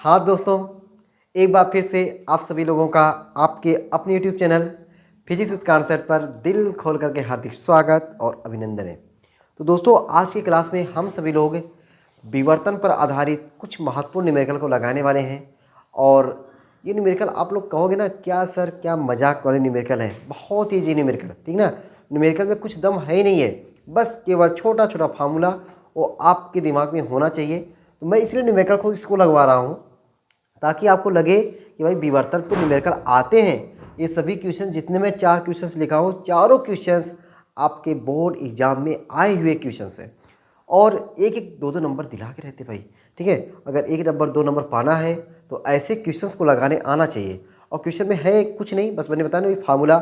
हाँ दोस्तों, एक बार फिर से आप सभी लोगों का आपके अपने YouTube channel physics with concept पर दिल खोल करके हार्दिक स्वागत और अभिनंदन है। तो दोस्तों, आज की क्लास में हम सभी लोग विवर्तन पर आधारित कुछ महत्वपूर्ण न्यूमेरिकल को लगाने वाले हैं। और ये न्यूमेरिकल आप लोग कहोगे ना, क्या सर क्या मजाक वाले न्यूमेरिकल है, बहुत ईजी न्यूमेरिकल, ठीक ना। न्यूमेरिकल में कुछ दम है ही नहीं है, बस केवल छोटा छोटा फार्मूला वो आपके दिमाग में होना चाहिए। तो मैं इसलिए न्यूमेरिकल को इसको लगवा रहा हूँ ताकि आपको लगे कि भाई विवर्तन पर न्यूमेरिकल आते हैं। ये सभी क्वेश्चन, जितने मैं 4 क्वेश्चंस लिखा हूँ, चारों क्वेश्चंस आपके बोर्ड एग्जाम में आए हुए क्वेश्चंस हैं और एक एक दो दो नंबर दिला के रहते भाई, ठीक है। अगर 1 नंबर 2 नंबर पाना है तो ऐसे क्वेश्चंस को लगाने आना चाहिए। और क्वेश्चन में है कुछ नहीं, बस मैंने बताया ना, फार्मूला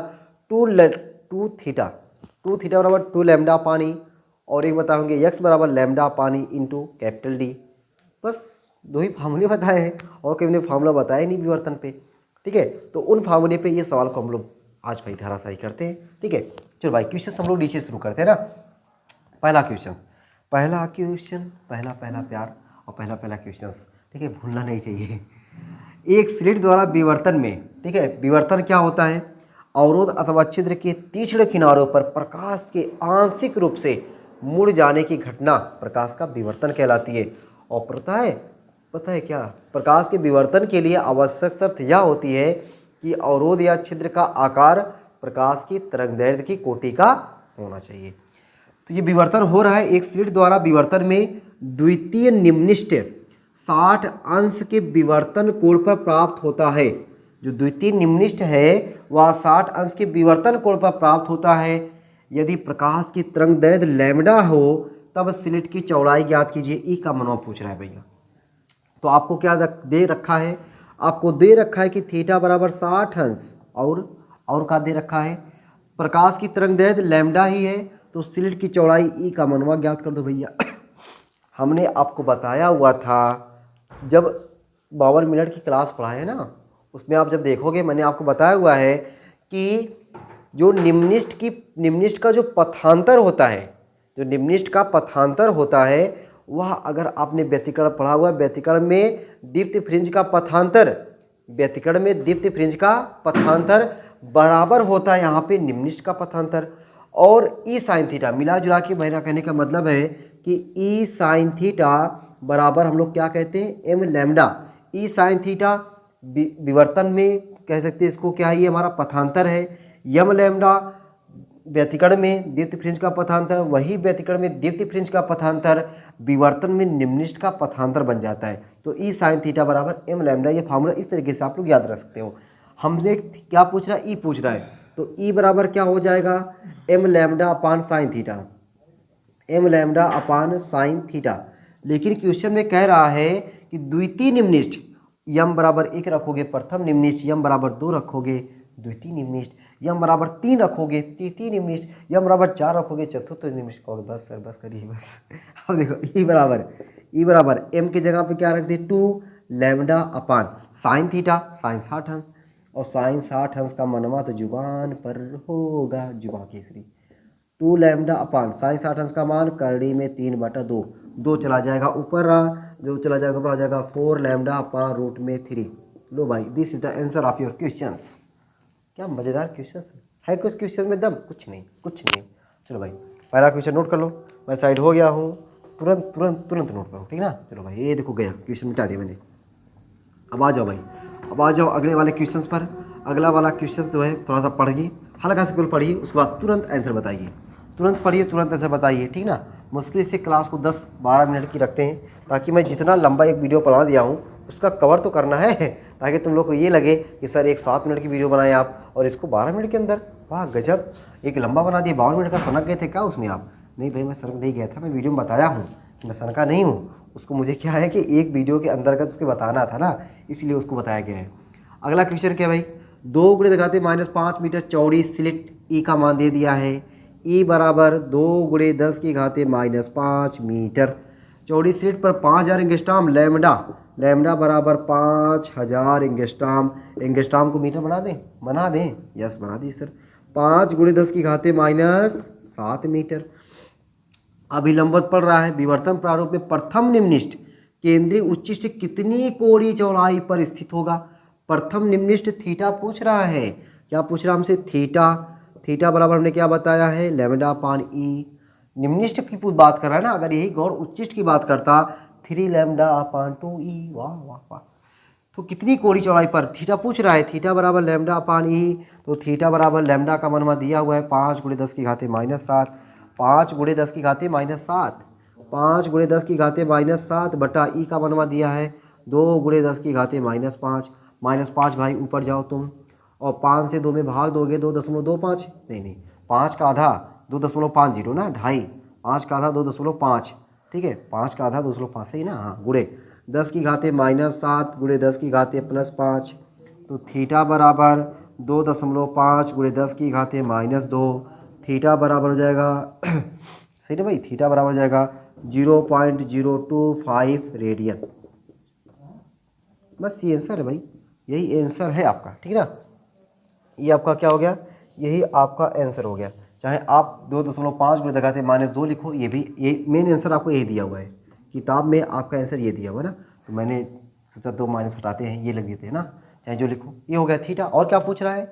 टू थीटा बराबर 2 लैम्डा पानी, और एक बताओगे एक्स बराबर लैम्डा पानी इंटू कैपिटल डी। बस 2 ही फार्मूले बताए हैं और कभी ने फार्मूला बताया नहीं विवर्तन पे, ठीक है। तो उन फार्मूले पे ये सवाल को हम लोग आज भाई धाराशाही करते हैं, ठीक है। चलो भाई, क्वेश्चन हम लोग नीचे शुरू करते हैं ना। पहला क्वेश्चन पहला प्यार और पहला क्वेश्चन, ठीक है, भूलना नहीं चाहिए। एक स्लिट द्वारा विवर्तन में, ठीक है, विवर्तन क्या होता है? अवरोध अथवा छिद्र के तीक्ष्ण किनारों पर प्रकाश के आंशिक रूप से मुड़ जाने की घटना प्रकाश का विवर्तन कहलाती है। और पता है क्या? प्रकाश के विवर्तन के लिए आवश्यक शर्त यह होती है कि अवरोध या छिद्र का आकार प्रकाश की तरंगदैर्घ्य की कोटि का होना चाहिए। तो ये विवर्तन हो रहा है एक स्लिट द्वारा। विवर्तन में द्वितीय निम्निष्ठ 60 अंश के विवर्तन कोण पर प्राप्त होता है। जो द्वितीय निम्निष्ठ है वह 60 अंश के विवर्तन कोण पर प्राप्त होता है। यदि प्रकाश की तरंगदैर्घ्य लैम्डा हो तब स्लिट की चौड़ाई ज्ञात कीजिए। ई का मनवा पूछ रहा है भैया। तो आपको क्या दे रखा है? आपको दे रखा है कि थीटा बराबर 60 अंश और का दे रखा है प्रकाश की तरंगदैर्घ्य लैम्डा ही है, तो स्लिट की चौड़ाई ई का मनवा ज्ञात कर दो भैया। हमने आपको बताया हुआ था जब 52 मिनट की क्लास पढ़ाए ना, उसमें आप जब देखोगे मैंने आपको बताया हुआ है कि जो निम्निष्ठ का जो पथांतर होता है, जो निम्निष्ठ का पथांतर होता है, वह अगर आपने व्यतिकरण पढ़ा हुआ है, व्यतिकरण में दीप्ति फ्रिंज का पथांतर बराबर होता है यहाँ पे निम्निष्ठ का पथांतर और ई साइन थीटा। मिला जुला के मेरा कहने का मतलब है कि ई साइन थीटा बराबर हम लोग क्या कहते हैं? M lambda. E sine theta विवर्तन में कह सकते हैं इसको, क्या है? ये हमारा पथांतर है। यम लैम्डा व्यतिकरण में दीप्ति फ्रिंज का पथांतर, वही व्यतिकरण में दीप्ति फ्रिंज का पथांतर विवर्तन में निम्निष्ठ का पथांतर बन जाता है। तो ई साइन थीटा बराबर एम लैम्डा। ये फार्मूला इस तरीके से आप लोग याद रख सकते हो। हमसे क्या पूछ रहा है? ई पूछ रहा है, तो ई बराबर क्या हो जाएगा? M lambda upon sine theta, M lambda upon sine theta. लेकिन क्वेश्चन में कह रहा है कि द्वितीय निम्निष्ठ यम बराबर 1 रखोगे, प्रथम निम्निष्ठ यम बराबर 2 रखोगे, द्वितीय निम्निष्ठ यम बराबर 3 रखोगे, तृतीय निम्निष्ठ यम बराबर 4 रखोगे, चतुर्थ निम्निष्ठ कहोगे। बस सर बस करिए बस। अब देखो ई बराबर एम की जगह पे क्या रख दे? 2 lambda upon sine theta, sine 60 अंश, और साइन 60 अंश का मनवा तो जुबान पर होगा, जुबान केसरी। 2 लैम्डा अपान साइन 60 अंश का मान करड़ी में 3/2, 2 चला जाएगा ऊपर, जो चला जाएगा ऊपर आ जाएगा 4 लैम्डा अपान रूट में 3। लो भाई, this is the answer of your questions. क्या मज़ेदार क्वेश्चन है। कुछ क्वेश्चन में दम कुछ नहीं। चलो भाई, पहला क्वेश्चन नोट कर लो। मैं साइड हो गया हूँ, तुरंत नोट करो, ठीक ना। चलो भाई, ये देखो गया क्वेश्चन, मिटा दिया मैंने। अब आ जाओ अगले वाले क्वेश्चन पर। अगला वाला क्वेश्चन जो है थोड़ा सा पढ़िए, हल्का सा पढ़िए, उसके बाद तुरंत आंसर बताइए। तुरंत पढ़िए, तुरंत आंसर बताइए, ठीक ना। मुश्किल से क्लास को 10-12 मिनट की रखते हैं ताकि मैं जितना लंबा एक वीडियो पढ़ा दिया हूँ उसका कवर तो करना है, ताकि तुम लोग को ये लगे कि सर एक 7 मिनट की वीडियो बनाए आप और इसको 12 मिनट के अंदर, वाह गजब, एक लंबा बना दिया। 52 मिनट का सनक गए थे क्या उसमें आप? नहीं भाई, मैं सनक नहीं गया था, मैं वीडियो में बताया हूँ, मैं सनका नहीं हूँ। उसको मुझे क्या है कि एक वीडियो के अंतर्गत उसके बताना था ना, इसलिए उसको बताया गया है। अगला क्वेश्चन क्या भाई? 2 गुणे दिखाते -5 मीटर चौड़ी स्लिट ई का मान दे दिया है। ई बराबर 2 गुणे 10 की घाते -5 मीटर। चौड़ी स्लिट पर 5000 एंगस्ट्रॉम लैम्डा बराबर 5000 एंगस्ट्रॉम को मीटर बना दें। यस बना दी सर। 5 गुणे 10 की घाते -7 मीटर। अभिलंबवत पड़ रहा है। विवर्तन प्रारूप में प्रथम निम्निष्ठ केंद्रीय उच्चिष्ट कितनी कोणीय चौड़ाई पर स्थित होगा? प्रथम निम्निष्ठ थीटा पूछ रहा है। क्या पूछ रहा हमसे? थीटा। थीटा बराबर हमने क्या बताया है? लैम्डा अपान ई। निम्निष्ठ की बात कर रहा है ना, अगर यही गौड़ उच्चिष्ट की बात करता 3 लैम्डा अपान 2 ई। वाह वाह वाह। तो कितनी कोणीय चौड़ाई पर थीटा पूछ रहा है? थीटा बराबर लैम्डा अपान ई। तो थीटा बराबर लैम्डा का मान दिया हुआ है 5 × 10 की घाते -7। 5 × 10 की घाते -7। 5 × 10 की घाते -7 बटा ई का मनवा दिया है 2 × 10 की घाते -5। -5 भाई ऊपर जाओ तुम, और 5 से 2 में भाग दोगे 2.25। नहीं, 5 का आधा 2.50 ना, 2.5। 5 का आधा 2.5, ठीक है, 5 का आधा 2.5 सही ना। हाँ, गुणे 10 की घाते -7 × 10 की घाते +5। तो थीटा बराबर 2.5 × 10 की घाते -2। थीटा बराबर हो जाएगा सही ना भाई, थीटा बराबर हो जाएगा 0.025 रेडियन। बस ये आंसर है भाई, यही आंसर है आपका, ठीक है ना। ये आपका क्या हो गया? यही आपका आंसर हो गया। चाहे आप 2.5 × लगाते -2 लिखो, ये भी ये मेन आंसर आपको यही दिया हुआ है। किताब में आपका आंसर ये दिया हुआ है ना, तो मैंने सोचा 2 माइनस हटाते हैं, ये लग देते हैं ना, चाहे जो लिखो। ये हो गया थीटा। और क्या पूछ रहा है?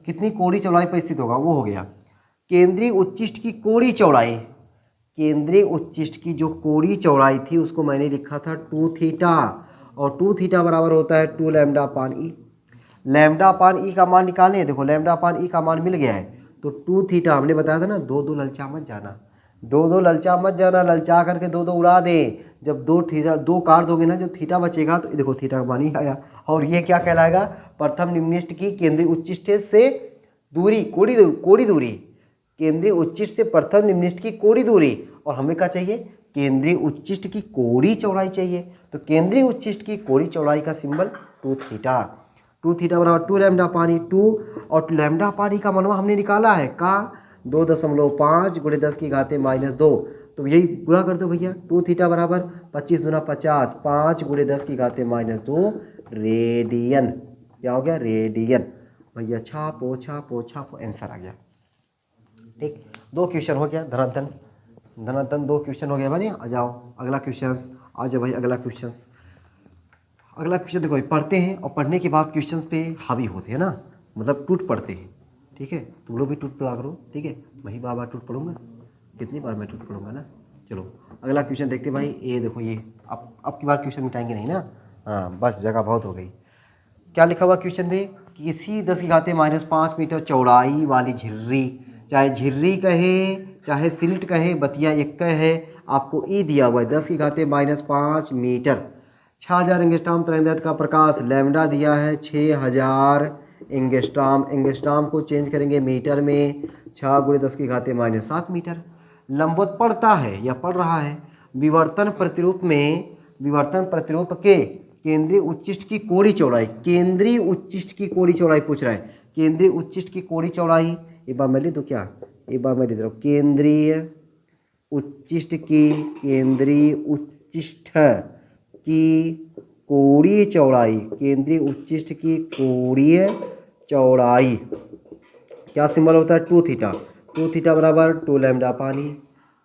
कितनी कोणीय चौड़ाई पर स्थित होगा, वो हो गया। केंद्रीय उच्चिष्ट की कोणीय चौड़ाई, केंद्रीय उच्चिष्ट की जो कोणीय चौड़ाई थी उसको मैंने लिखा था 2 थीटा, और 2 थीटा बराबर होता है 2 लैम्डा अपान ई। लैम्डा अपान ई का मान निकालने हैं, देखो लैम्डा अपान ई का मान मिल गया है, तो 2 थीटा हमने बताया था ना, 2 ललचा मत जाना, 2 ललचा मत जाना, ललचा करके 2 उड़ा दे। जब 2 थीटा 2 काट दोगे ना, जो थीटा बचेगा, तो देखो थीटा का मान ही आया। और ये क्या कहलाएगा? प्रथम निम्निष्ठ की केंद्रीय उच्चिष्ट से दूरी, कोणीय दूरी, केंद्रीय उच्चिष्ट से प्रथम निम्निष्ठ की कोणीय दूरी। और हमें क्या चाहिए? केंद्रीय उच्चिष्ट की कोणीय चौड़ाई चाहिए। तो केंद्रीय उच्चिष्ट की कोणीय चौड़ाई का सिंबल 2 थीटा। 2 थीटा बराबर 2 लैम्डा पानी 2, और लैम्डा पानी का मनवा हमने निकाला है का 2.5 × 10 की घाते -2। तो यही गुणा कर दो भैया, 2 थीटा बराबर 25 दूना 50, 5 × 10 की घाते -2 रेडियन। क्या हो गया? रेडियन। भैया छापो छापो छापो, आंसर आ गया। ठीक, 2 क्वेश्चन हो गया, धनाधन धनाधन 2 क्वेश्चन हो गया भाई। आ जाओ अगला क्वेश्चन, आ जाओ भाई अगला क्वेश्चन। अगला क्वेश्चन देखो, पढ़ते हैं और पढ़ने के बाद क्वेश्चन पे हावी होते हैं ना, मतलब टूट पढ़ते हैं, ठीक है। तुम लोग भी टूट पढ़ा करो, ठीक है। वही बार टूट पढ़ूंगा, कितनी बार मैं टूट पढ़ूंगा ना। चलो अगला क्वेश्चन देखते भाई। ये देखो, ये अब की बार क्वेश्चन मिटाएंगे नहीं ना, हाँ बस जगह बहुत हो गई। क्या लिखा हुआ क्वेश्चन में? किसी 10 की घाते -5 मीटर चौड़ाई वाली झिर्री, चाहे झिर्री कहे चाहे सिल्ट कहे, बतिया एक कहे, आपको ई दिया हुआ है 10 की घाते -5 मीटर, 6000 एंगस्ट्रॉम तरंगदैर्घ्य का प्रकाश, लैम्डा दिया है 6000 एंगस्ट्रॉम। एंगस्ट्रॉम को चेंज करेंगे मीटर में, 6 × 10 की घाते -7 मीटर। लंबवत पड़ता है या पड़ रहा है। विवर्तन प्रतिरूप में, विवर्तन प्रतिरूप के केंद्रीय उच्चिष्ट की कोणीय चौड़ाई, केंद्रीय उच्चिष्ट की कोणीय चौड़ाई पूछ रहा है। केंद्रीय उच्चिष्ट की कोणीय चौड़ाई, एक बार मैं लिख दूं क्या? एक बार मैं लिख रहा हूँ, केंद्रीय उच्चिष्ट की, केंद्रीय उच्चिष्ट की कोणीय चौड़ाई, केंद्रीय उच्चिष्ट की कोणीय चौड़ाई क्या सिंबल होता है? 2 थीटा। 2 थीटा बराबर 2 लैम्डा पानी।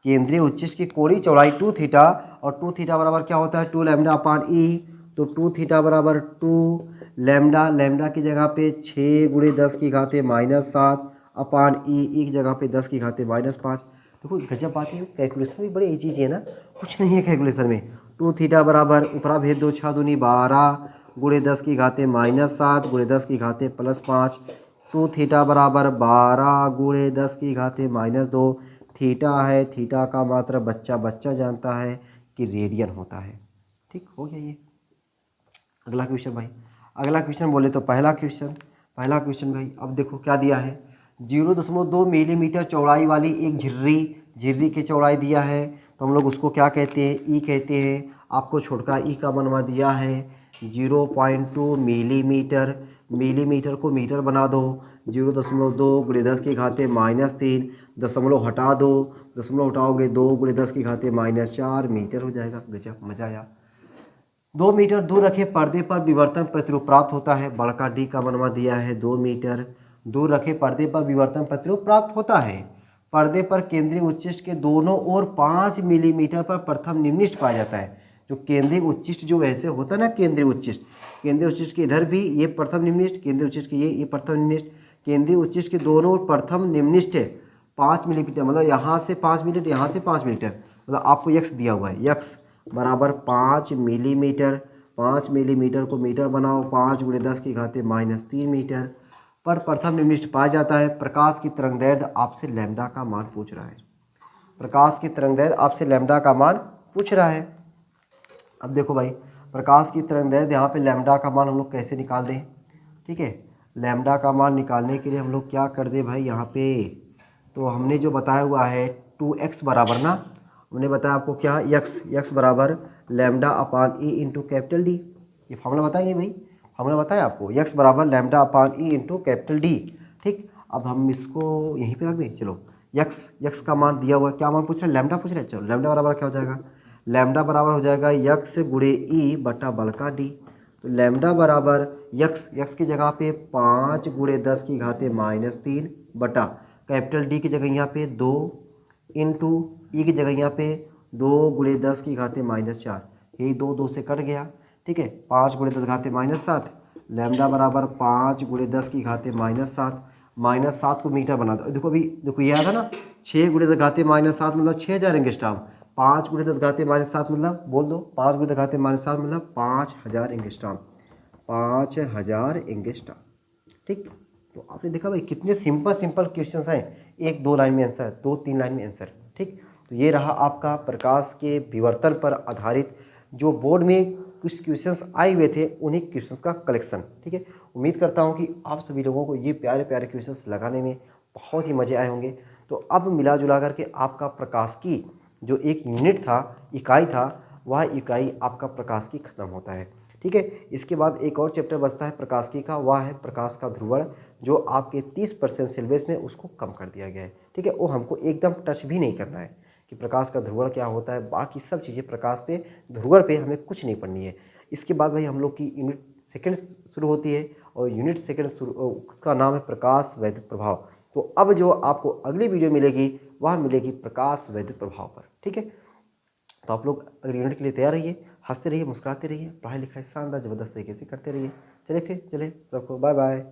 केंद्रीय उच्चिष्ट की कोणीय चौड़ाई 2 थीटा, और 2 थीटा बराबर क्या होता है? 2 लैम्डा अपान ई। तो 2 थीटा बराबर 2 लैम्डा, लैम्डा की जगह पे 6 × 10 की घाते -7 अपान ई, ई की जगह पे 10 की घाते -5। देखो गजब बात है, कैलकुलेशन भी बड़ी ये चीज़ है ना, कुछ नहीं है कैलकुलेशन में। 2 थीटा बराबर ऊपरा भेज दो, 6 दूनी 12 × 10 की घाते -7 × 10 की घाते +5। 2 थीटा बराबर 12 × 10 की घाते -2। थीटा है, थीटा का मात्र बच्चा जानता है कि रेडियन होता है। ठीक हो गया ये। अगला क्वेश्चन भाई, अगला क्वेश्चन बोले तो पहला क्वेश्चन भाई, अब देखो क्या दिया है। 0.2 मिलीमीटर चौड़ाई वाली एक झिर्री की चौड़ाई दिया है, तो हम लोग उसको क्या कहते हैं? ई कहते हैं। आपको छोटका ई का मनवा दिया है 0.2 मिलीमीटर, मिलीमीटर को मीटर बना दो, 0.2 × 10 की घाते -3, दशमलव हटा दो, दशमलव हटाओगे 2 × 10 की घाते -4 मीटर हो जाएगा। गजब, मजा आया। 2 मीटर दूर रखे पर्दे पर विवर्तन प्रतिरूप प्राप्त होता है, बड़का डी का मनवा दिया है 2 मीटर दूर रखे पर्दे पर विवर्तन प्रतिरूप प्राप्त होता है। पर्दे पर केंद्रीय उच्चिष्ट के दोनों ओर 5 मिलीमीटर पर प्रथम निम्निष्ठ पाया जाता है। जो केंद्रीय उच्चिष्ट जो ऐसे होता है ना, केंद्रीय उच्चिष्ट के इधर भी ये प्रथम निम्निष्ठ, केंद्रीय उच्चिष्ट के ये प्रथम निम्निष्ठ, केंद्रीय उच्चिष्ट के दोनों प्रथम निम्निष्ठ है 5 मिलीमीटर, मतलब यहाँ से 5 मिलीमीटर, यहाँ से 5 मिलीमीटर, मतलब आपको यक्स दिया हुआ है, यक्स बराबर 5 मिलीमीटर। 5 मिलीमीटर को मीटर बनाओ, 5 × 10⁻³ मीटर पर प्रथम निम्निष्ठ पाया जाता है। प्रकाश की तरंगदैर्ध्य आपसे लैम्डा का मान पूछ रहा है, प्रकाश की तरंगदैर्ध्य आपसे लैम्डा का मान पूछ रहा है। अब देखो भाई, प्रकाश की तरंगदैर्ध्य यहाँ पे लैम्डा का मान हम लोग कैसे निकाल दें, ठीक है। लैम्डा का मान निकालने के लिए हम लोग क्या कर दें भाई, यहाँ पे तो हमने जो बताया हुआ है 2x बराबर ना, हमने बताया आपको क्या, यक्स बराबर लैम्डा अपान ई इंटू कैपिटल डी, ये फॉर्मूला बताइए भाई, फॉर्मूला बताया आपको, यक्स बराबर लैम्डा अपान ई इंटू कैपिटल डी, ठीक। अब हम इसको यहीं पे रख दें, चलो यक्स का मान दिया हुआ है, क्या मान पूछ रहे हैं, लैम्डा पूछ रहे हैं। चलो लैम्डा बराबर क्या हो जाएगा, लैम्डा बराबर हो जाएगा यक्स गुणे ई बटा बल्का डी। तो लैम्डा बराबर यक्स की जगह पे 5 × 10⁻³ बटा कैपिटल डी की जगह यहाँ पे 2 इंटू ई की जगह यहाँ पे 2 × 10⁻⁻4, यही 2 से कट गया, ठीक है। 5 × 10⁻⁻7, लैम्डा बराबर 5 × 10⁻⁻7, -7 को मीटर बना दो। देखो अभी देखो ये आया था ना, 6 × 10⁻⁷ मतलब 6000 एंगस्ट्रॉम, 5 × 10⁻⁷ मतलब बोल दो, 5 × 10⁻⁷ मतलब 5000 एंगस्ट्रॉम, 5000 एंगस्ट्रॉम, ठीक। तो आपने देखा भाई कितने सिंपल क्वेश्चंस हैं, 1-2 लाइन में आंसर, 2-3 लाइन में आंसर, ठीक। तो ये रहा आपका प्रकाश के विवर्तन पर आधारित जो बोर्ड में कुछ क्वेश्चंस आए हुए थे, उन्हीं क्वेश्चंस का कलेक्शन, ठीक है। उम्मीद करता हूँ कि आप सभी लोगों को ये प्यारे प्यारे क्वेश्चंस लगाने में बहुत ही मज़े आए होंगे। तो अब मिला जुला करके आपका प्रकाश की जो एक यूनिट था, इकाई था, वह इकाई आपका प्रकाश की खत्म होता है, ठीक है। इसके बाद एक और चैप्टर बचता है प्रकाश की का, वह है प्रकाश का ध्रुवण, जो आपके 30% सिलेबस में उसको कम कर दिया गया है, ठीक है। वो हमको एकदम टच भी नहीं करना है कि प्रकाश का ध्रुवण क्या होता है, बाकी सब चीज़ें प्रकाश पे ध्रुवण पे हमें कुछ नहीं पढ़नी है। इसके बाद भाई हम लोग की यूनिट सेकेंड शुरू होती है, और यूनिट सेकेंड का नाम है प्रकाश वैद्युत प्रभाव। तो अब जो आपको अगली वीडियो मिलेगी वह मिलेगी प्रकाश वैद्युत प्रभाव पर, ठीक है। तो आप लोग अगली यूनिट के लिए तैयार रहिए, हंसते रहिए, मुस्कुराते रहिए, पढ़ाई लिखाई शानदार जबरदस्त तरीके से करते रहिए। चले सबको बाय बाय।